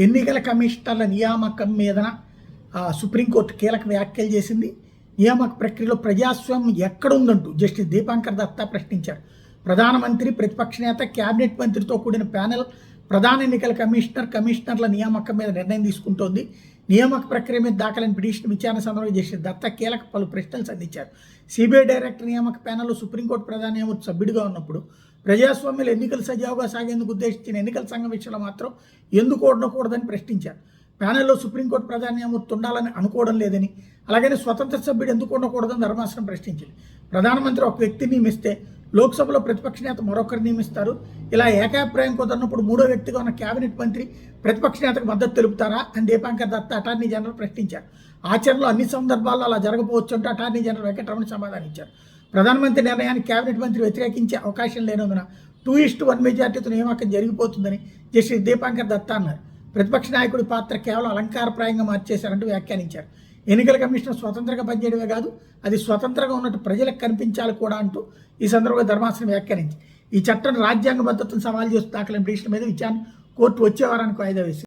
ఎన్నికల కమిషనర్ల నియామకం మీదన సుప్రీంకోర్టు కీలక వ్యాఖ్యలు చేసింది. నియామక ప్రక్రియలో ప్రజాస్వామ్యం ఎక్కడుందంటూ జస్టిస్ దీపాంకర్ దత్తా ప్రశ్నించారు. ప్రధానమంత్రి, ప్రతిపక్ష నేత, కేబినెట్ మంత్రితో కూడిన ప్యానెల్ ప్రధాన ఎన్నికల కమిషనర్ల నియామకం మీద నిర్ణయం తీసుకుంటోంది. నియామక ప్రక్రియ మీద దాఖలైన పిటిషన్ విచారణ సందర్భంగా జస్టిస్ దత్తా కీలక పలు ప్రశ్నలు సంధించారు. సిబిఐ డైరెక్టర్ నియామక ప్యానెల్లో సుప్రీంకోర్టు ప్రధాన న్యాయమూర్తి సభ్యుడిగా ఉన్నప్పుడు ప్రజాస్వామ్యంలో ఎన్నికలు సజావుగా సాగేందుకు ఉద్దేశించిన ఎన్నికల సంఘం విషయంలో మాత్రం ఎందుకు ఉండకూడదని ప్రశ్నించారు. ప్యానెల్లో సుప్రీంకోర్టు ప్రధాన న్యాయమూర్తి ఉండాలని అనుకోవడం లేదని, అలాగని స్వతంత్ర సభ్యుడు ఎందుకు ఉండకూడదని ధర్మాసనం ప్రశ్నించింది. ప్రధానమంత్రి ఒక వ్యక్తిని నియమిస్తే లోక్సభలో ప్రతిపక్ష నేత మరొకరు నియమిస్తారు. ఇలా ఏకాభిప్రాయం కుదరినప్పుడు మూడో వ్యక్తిగా ఉన్న కేబినెట్ మంత్రి ప్రతిపక్ష నేతకు మద్దతు తెలుపుతారా అని దీపాంకర్ దత్తా అటార్నీ జనరల్ ప్రశ్నించారు. ఆచరణలో అన్ని సందర్భాల్లో అలా జరగకపోవచ్చు అంటూ అటార్నీ జనరల్ వెంకటరమణ సమాధానించారు. ప్రధానమంత్రి నిర్ణయాన్ని కేబినెట్ మంత్రి వ్యతిరేకించే అవకాశం లేనందున 2:1 మెజార్టీతో నియామకం జరిగిపోతుందని జస్టిస్ దీపాంకర్ దత్తా అన్నారు. ప్రతిపక్ష నాయకుడి పాత్ర కేవలం అలంకారప్రాయంగా మార్చేశారంటూ వ్యాఖ్యానించారు. ఎన్నికల కమిషన్ స్వతంత్రంగా పనిచేయడమే కాదు, అది స్వతంత్రంగా ఉన్నట్టు ప్రజలకు కనిపించాలి కూడా అంటూ ఈ సందర్భంగా ధర్మాసనం వ్యాఖ్యానించి ఈ చట్టం రాజ్యాంగ భద్రతను సవాల్ చేస్తూ దాఖలైన పిటిషన్ మీద విచారణ కోర్టు వచ్చే వారానికి వాయిదా వేసింది.